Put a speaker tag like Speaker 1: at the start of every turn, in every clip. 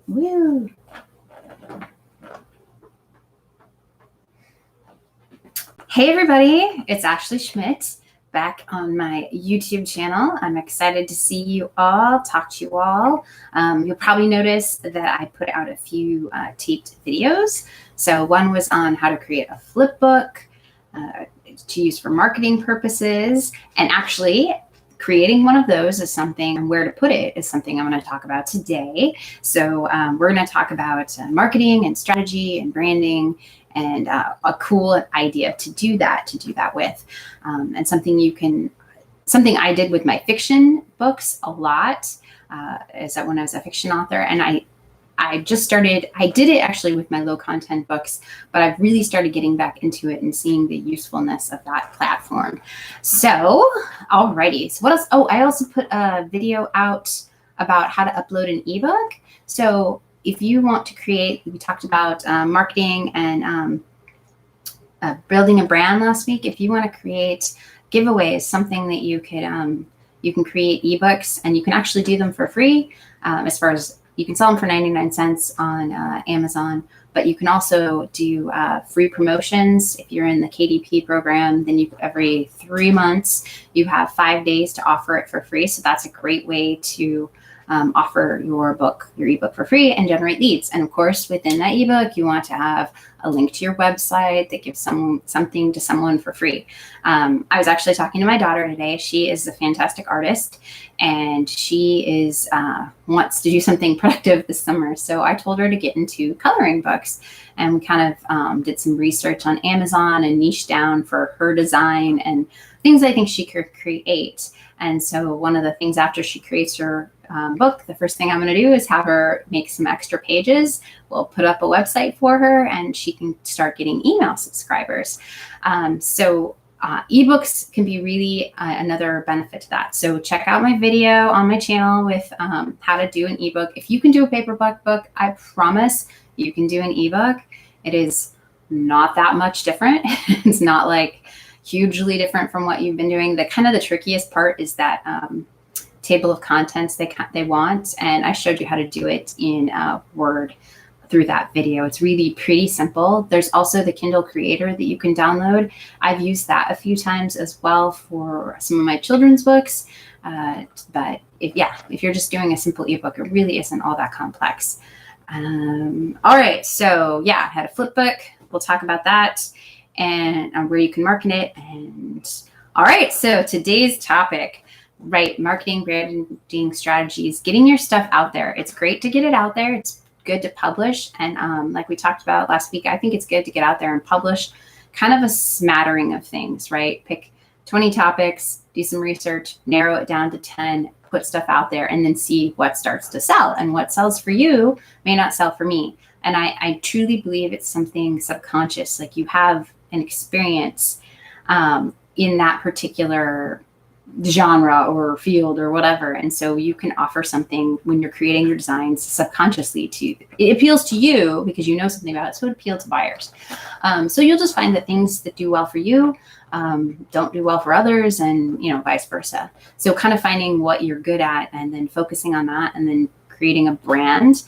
Speaker 1: Woo! Hey everybody, it's Ashley Schmidt back on my YouTube channel. I'm excited to see you all, talk to you all. You'll probably notice that I put out a few taped videos. So one was on how to create a flip book to use for marketing purposes, and actually creating one of those is something, and where to put it is something I'm going to talk about today. So we're going to talk about marketing and strategy and branding and a cool idea to do that with, and something I did with my fiction books a lot is that when I was a fiction author, and I did it actually with my low content books, but I've really started getting back into it and seeing the usefulness of that platform. So, alrighty. So what else? Oh, I also put a video out about how to upload an ebook. So if you want to create, we talked about marketing and building a brand last week. If you want to create giveaways, something that you can create ebooks, and you can actually do them for free. As far as you can sell them for 99 cents on Amazon, but you can also do free promotions. If you're in the KDP program, then every 3 months, you have 5 days to offer it for free. So that's a great way to offer your ebook for free and generate leads. And of course, within that ebook, you want to have a link to your website that gives something to someone for free. I was actually talking to my daughter today. She is a fantastic artist, and she wants to do something productive this summer. So I told her to get into coloring books, and we kind of did some research on Amazon and niche down for her design and things I think she could create. And so one of the things after she creates her book, the first thing I'm going to do is have her make some extra pages. We'll put up a website for her, and she can start getting email subscribers. So ebooks can be really another benefit to that. So check out my video on my channel with how to do an ebook. If you can do a paperback book, I promise you can do an ebook. It is not that much different. It's not like hugely different from what you've been doing. The trickiest part is that table of contents they want, and I showed you how to do it in Word through that video. It's really pretty simple. There's also the Kindle Creator that you can download. I've used that a few times as well for some of my children's books, but if you're just doing a simple ebook, it really isn't all that complex. All right, so I had a flip book. We'll talk about that and where you can market it. And all right, so today's topic, right? Marketing, branding strategies, getting your stuff out there. It's great to get it out there. It's good to publish. And like we talked about last week, I think it's good to get out there and publish kind of a smattering of things, right? Pick 20 topics, do some research, narrow it down to 10, put stuff out there, and then see what starts to sell. And what sells for you may not sell for me. And I truly believe it's something subconscious, like you have an experience in that particular genre or field or whatever. And so you can offer something when you're creating your designs subconsciously it appeals to you because you know something about it. So it appeals to buyers. So you'll just find that things that do well for you don't do well for others, and vice versa. So kind of finding what you're good at and then focusing on that, and then creating a brand.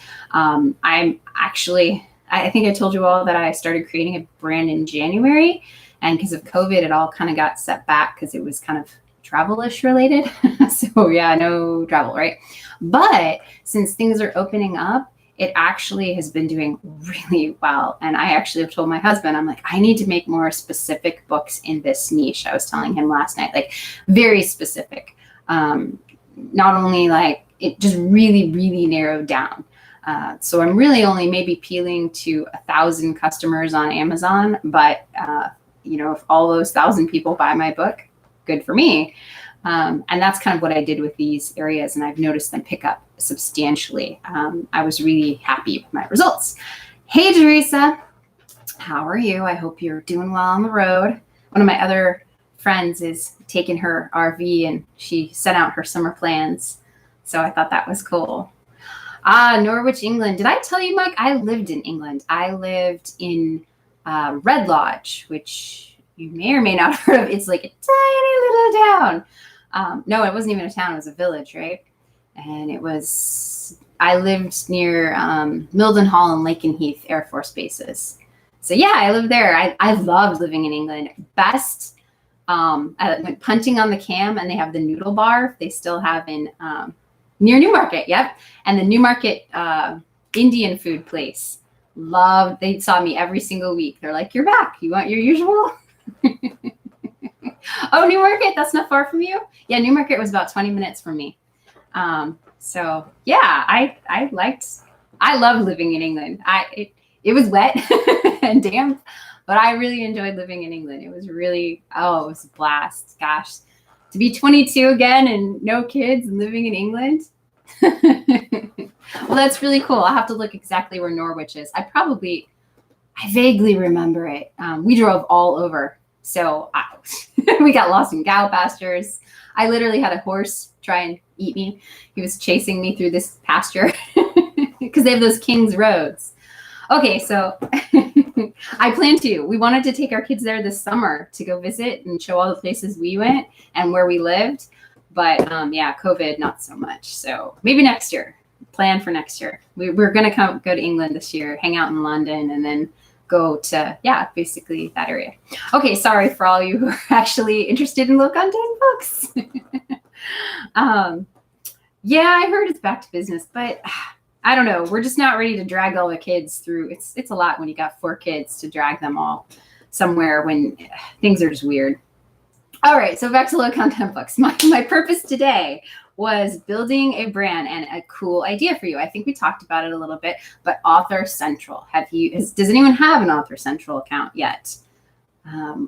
Speaker 1: I think I told you all that I started creating a brand in January, and because of COVID, it all kind of got set back because it was kind of travel-ish related. So no travel, right? But since things are opening up, it actually has been doing really well. And I actually have told my husband, I'm like, I need to make more specific books in this niche. I was telling him last night, like very specific. Not only like it just really, really narrowed down. So I'm really only maybe appealing to 1,000 customers on Amazon, but if all those 1,000 people buy my book, good for me. And that's kind of what I did with these areas, and I've noticed them pick up substantially. I was really happy with my results. Hey, Teresa, how are you? I hope you're doing well on the road. One of my other friends is taking her RV, and she sent out her summer plans. So I thought that was cool. Norwich, England. Did I tell you, Mike? I lived in England. I lived in Red Lodge, which you may or may not have heard of. It's like a tiny little town. No, it wasn't even a town. It was a village, right? And it was I lived near Mildenhall and Lakenheath Air Force bases. So yeah, I lived there. I loved living in England. Best. I went punting on the Cam, and they have the noodle bar. They still have in near Newmarket. Yep, and the Newmarket Indian food place. Loved. They saw me every single week. They're like, "You're back. You want your usual?" Oh, Newmarket. That's not far from you. Yeah, Newmarket was about 20 minutes from me. So yeah, I loved living in England. It was wet and damp, but I really enjoyed living in England. It was really, it was a blast. Gosh, to be 22 again and no kids and living in England. Well, that's really cool. I'll have to look exactly where Norwich is. I vaguely remember it. We drove all over. So we got lost in cow pastures. I literally had a horse try and eat me. He was chasing me through this pasture because they have those King's roads. Okay, so we wanted to take our kids there this summer to go visit and show all the places we went and where we lived. But yeah, COVID, not so much. So maybe next year, plan for next year. We're going to go to England this year, hang out in London, and then go to, basically that area. Okay, sorry for all you who are actually interested in low content books. Yeah, I heard it's back to business, but I don't know. We're just not ready to drag all the kids through. It's a lot when you got 4 kids to drag them all somewhere when things are just weird. All right, so back to low content books. My purpose today was building a brand and a cool idea for you. I think we talked about it a little bit, but Author Central. Does anyone have an Author Central account yet?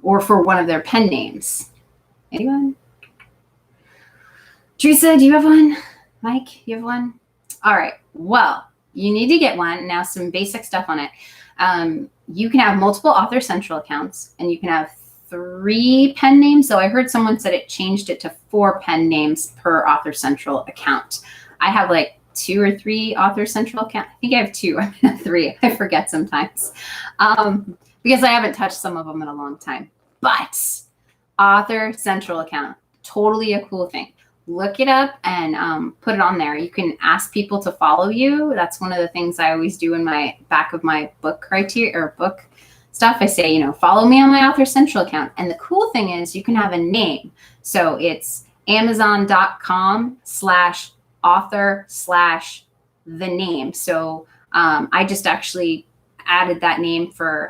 Speaker 1: Or for one of their pen names? Anyone? Teresa, do you have one? Mike, you have one? All right. Well, you need to get one. Now, some basic stuff on it. You can have multiple Author Central accounts, and you can have 3 pen names. So I heard someone said it changed it to 4 pen names per Author Central account. I have like 2 or 3 Author Central accounts. I think I have 2. I have 3. I forget sometimes because I haven't touched some of them in a long time. But Author Central account, totally a cool thing. Look it up and put it on there. You can ask people to follow you. That's one of the things I always do in my back of my book criteria or book stuff. I say, follow me on my Author Central account. And the cool thing is you can have a name. So it's amazon.com/author/the name. So I just actually added that name for,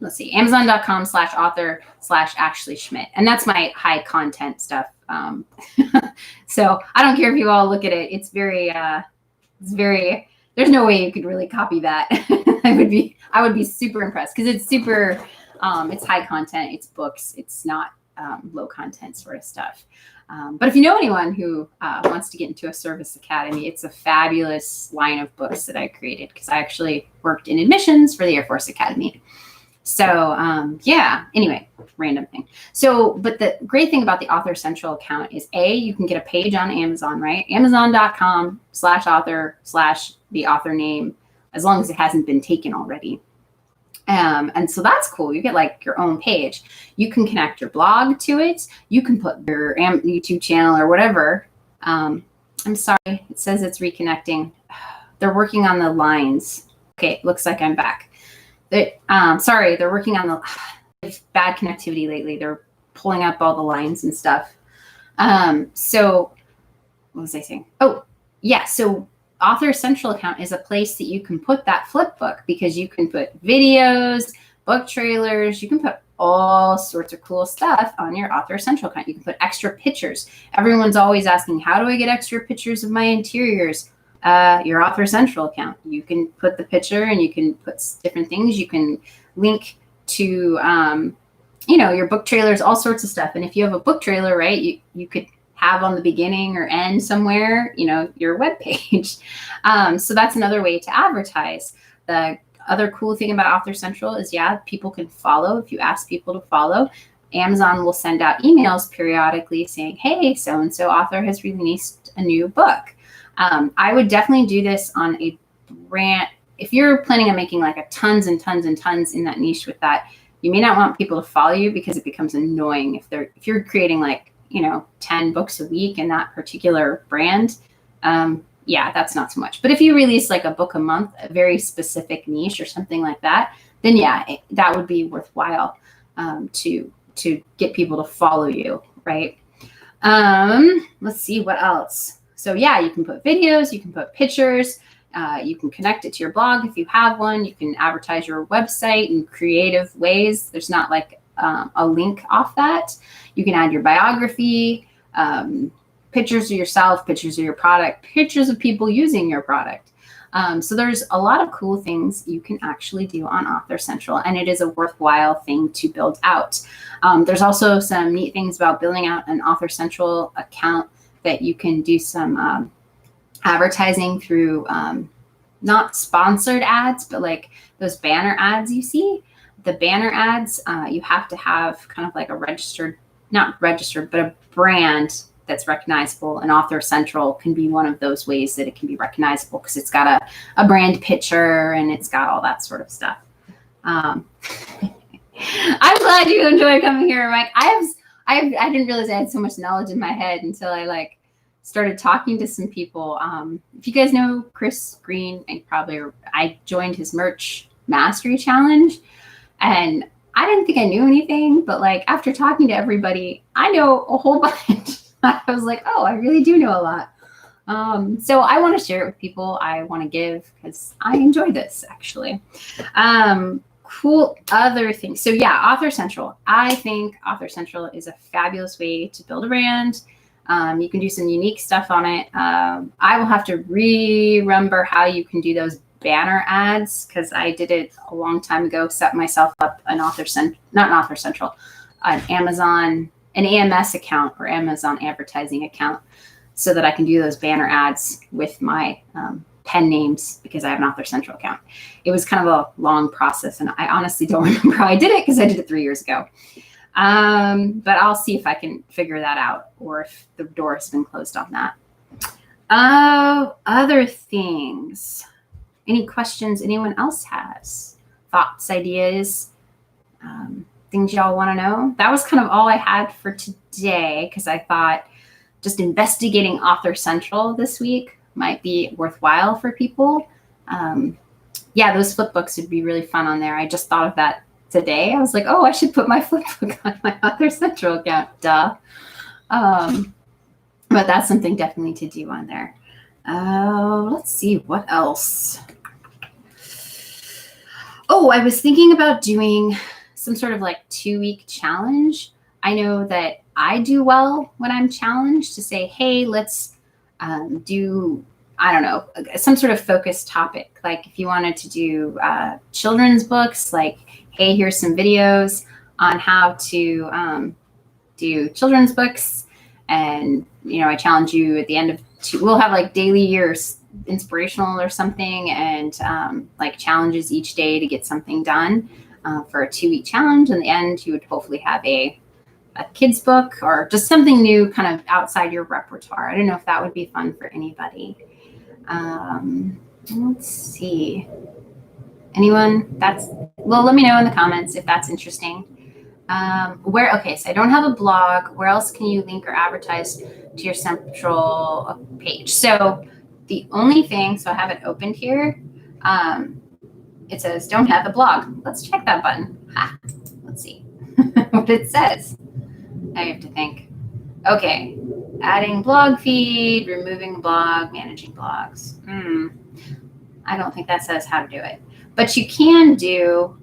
Speaker 1: let's see, amazon.com/author/Ashley Schmidt. And that's my high content stuff. So I don't care if you all look at it. It's very, there's no way you could really copy that. I would be super impressed because it's super, it's high content, it's books, it's not low content sort of stuff. But if you know anyone who wants to get into a service academy, it's a fabulous line of books that I created because I actually worked in admissions for the Air Force Academy. So yeah, anyway, random thing. So, but the great thing about the Author Central account is you can get a page on Amazon, right? Amazon.com/author/the author name, as long as it hasn't been taken already. And so that's cool. You get like your own page. You can connect your blog to it. You can put your YouTube channel or whatever. I'm sorry, it says it's reconnecting. They're working on the lines. Okay, looks like I'm back. Sorry, they're working on the bad connectivity lately. They're pulling up all the lines and stuff. So what was I saying? Oh, yeah. So Author Central account is a place that you can put that flip book because you can put videos, book trailers. You can put all sorts of cool stuff on your Author Central account. You can put extra pictures. Everyone's always asking, how do I get extra pictures of my interiors? Your Author Central account. You can put the picture and you can put different things. You can link to, your book trailers, all sorts of stuff. And if you have a book trailer, right, you could have on the beginning or end somewhere, your web page. So that's another way to advertise. The other cool thing about Author Central is, people can follow. If you ask people to follow, Amazon will send out emails periodically saying, hey, so-and-so author has released a new book. I would definitely do this on a brand. If you're planning on making like tons and tons and tons in that niche with that, you may not want people to follow you because it becomes annoying. If you're creating 10 books a week in that particular brand, yeah, that's not so much. But if you release like a book a month, a very specific niche or something like that, then yeah, that would be worthwhile to get people to follow you, right? Let's see what else. So yeah, you can put videos, you can put pictures, you can connect it to your blog if you have one. You can advertise your website in creative ways. There's not like a link off that. You can add your biography, pictures of yourself, pictures of your product, pictures of people using your product. So there's a lot of cool things you can actually do on Author Central, and it is a worthwhile thing to build out. There's also some neat things about building out an Author Central account that you can do some advertising through, not sponsored ads, but like those banner ads you see. The banner ads, you have to have kind of like a not registered, but a brand that's recognizable, and Author Central can be one of those ways that it can be recognizable because it's got a brand picture and it's got all that sort of stuff. I'm glad you enjoy coming here, Mike. I didn't realize I had so much knowledge in my head until I like started talking to some people. If you guys know Chris Green, I joined his merch mastery challenge, and I didn't think I knew anything, but like after talking to everybody, I know a whole bunch. I was like, oh, I really do know a lot. So I want to share it with people. I want to give because I enjoy this actually. Cool other things. So yeah, Author Central. I think Author Central is a fabulous way to build a brand. You can do some unique stuff on it. I will have to remember how you can do those banner ads because I did it a long time ago. Set myself up an an Amazon, an AMS account or Amazon advertising account so that I can do those banner ads with my pen names because I have an Author Central account. It was kind of a long process, and I honestly don't remember how I did it because I did it 3 years ago. But I'll see if I can figure that out or if the door has been closed on that. Other things. Any questions anyone else has? Thoughts, ideas, things y'all want to know? That was kind of all I had for today because I thought just investigating Author Central this week might be worthwhile for people. Yeah, those flip books would be really fun on there. I just thought of that today. I was like, oh, I should put my flip book on my Author Central account. Duh. But that's something definitely to do on there. Let's see what else. Oh, I was thinking about doing some sort of like 2-week challenge. I know that I do well when I'm challenged to say, hey, let's do, I don't know, some sort of focused topic. Like if you wanted to do children's books, like, hey, here's some videos on how to do children's books. And, you know, I challenge you at the end of we'll have like daily years inspirational or something, and like challenges each day to get something done for a 2-week challenge. In the end, you would hopefully have a kid's book or just something new kind of outside your repertoire. I don't know if that would be fun for anybody. Let's see. Anyone let me know in the comments if that's interesting. Okay, so I don't have a blog. Where else can you link or advertise to your central page? So the only thing, so I have it opened here. It says don't have a blog. Let's check that button. Let's see what it says. I have to think. Okay, adding blog feed, removing blog, managing blogs. I don't think that says how to do it. But you can do,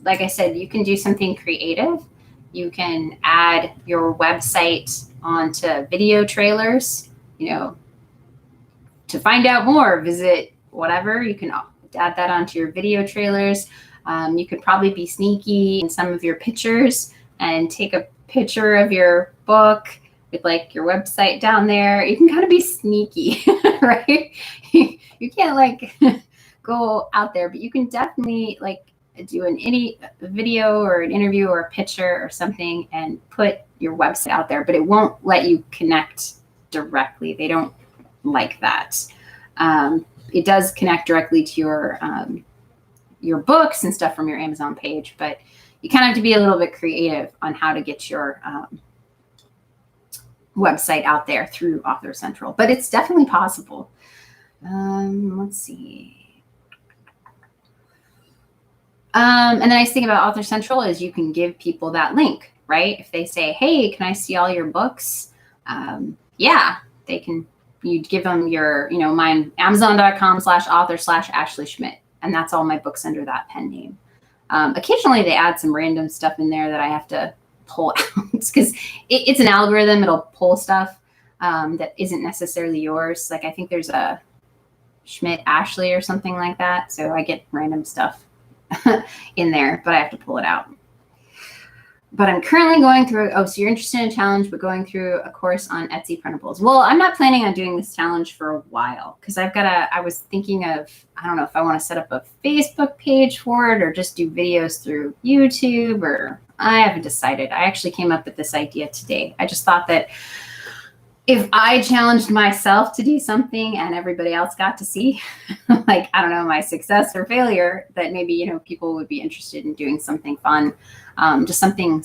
Speaker 1: like I said, you can do something creative. You can add your website onto video trailers. You know, to find out more, visit whatever. You can add that onto your video trailers. You could probably be sneaky in some of your pictures and take a picture of your book with like your website down there. You can kind of be sneaky, right? You can't like go out there, but you can definitely like do any video or an interview or a picture or something and put your website out there, but it won't let you connect directly. They don't like that. It does connect directly to your books and stuff from your Amazon page, but you kind of have to be a little bit creative on how to get your website out there through Author Central, but it's definitely possible. Let's see. And the nice thing about Author Central is you can give people that link, right? If they say, hey, can I see all your books? Yeah, they can. You'd give them your, mine, Amazon.com/author/Ashley Schmidt. And that's all my books under that pen name. Occasionally they add some random stuff in there that I have to pull out because it's an algorithm. It'll pull stuff that isn't necessarily yours. Like I think there's a Schmidt Ashley or something like that. So I get random stuff in there, but I have to pull it out. But I'm currently going through, so you're interested in a challenge, but going through a course on Etsy printables. Well, I'm not planning on doing this challenge for a while because I was thinking of, I don't know if I want to set up a Facebook page for it or just do videos through YouTube, or I haven't decided. I actually came up with this idea today. I just thought that if I challenged myself to do something and everybody else got to see, like, I don't know, my success or failure, that maybe, people would be interested in doing something fun, just something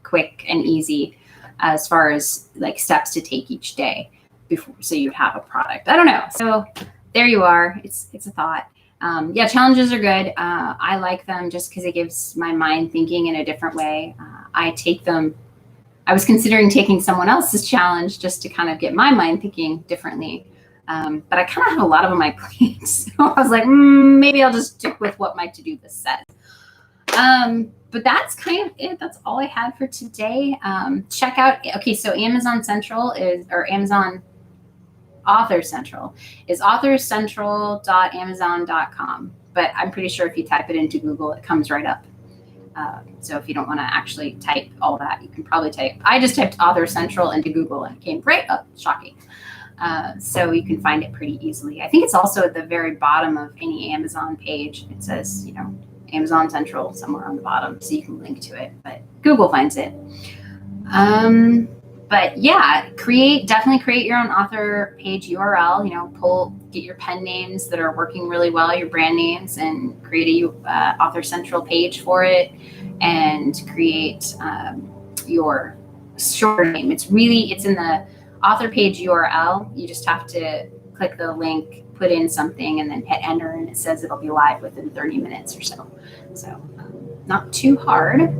Speaker 1: quick and easy as far as like steps to take each day before, so you'd have a product. I don't know. So there you are. It's a thought. Yeah, challenges are good. I like them just because it gives my mind thinking in a different way. I take them. I was considering taking someone else's challenge just to kind of get my mind thinking differently. But I kind of have a lot on my plate. So I was like, maybe I'll just stick with what my to-do list says. But that's kind of it. That's all I had for today. Check out, so Amazon Author Central is authorcentral.amazon.com. But I'm pretty sure if you type it into Google, it comes right up. So if you don't want to actually type all that, you can probably type. I just typed Author Central into Google and it came right up. Shocking. So you can find it pretty easily. I think it's also at the very bottom of any Amazon page. It says, Amazon Central somewhere on the bottom, so you can link to it. But Google finds it. But yeah, definitely create your own author page URL. Get your pen names that are working really well, your brand names, and create a Author Central page for it, and create your short name. It's in the author page URL. You just have to click the link, put in something, and then hit enter, and it says it'll be live within 30 minutes or so. So not too hard.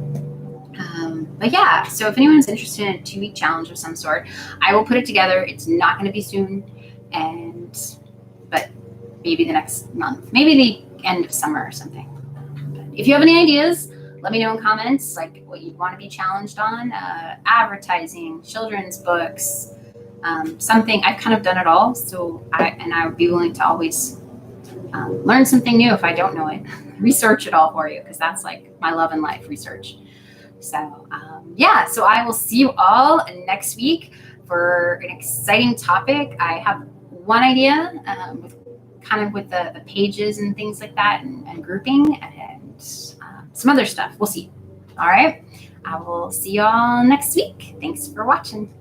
Speaker 1: But yeah, so if anyone's interested in a 2-week challenge of some sort, I will put it together. It's not going to be soon, but maybe the next month, maybe the end of summer or something. But if you have any ideas, let me know in comments, like what you want to be challenged on, advertising, children's books, something. I've kind of done it all, so I would be willing to always learn something new if I don't know it, research it all for you, because that's like my love in life, research. So yeah, so I will see you all next week for an exciting topic. I have one idea with the pages and things like that, and grouping, and some other stuff. We'll see. All right, I will see you all next week. Thanks for watching.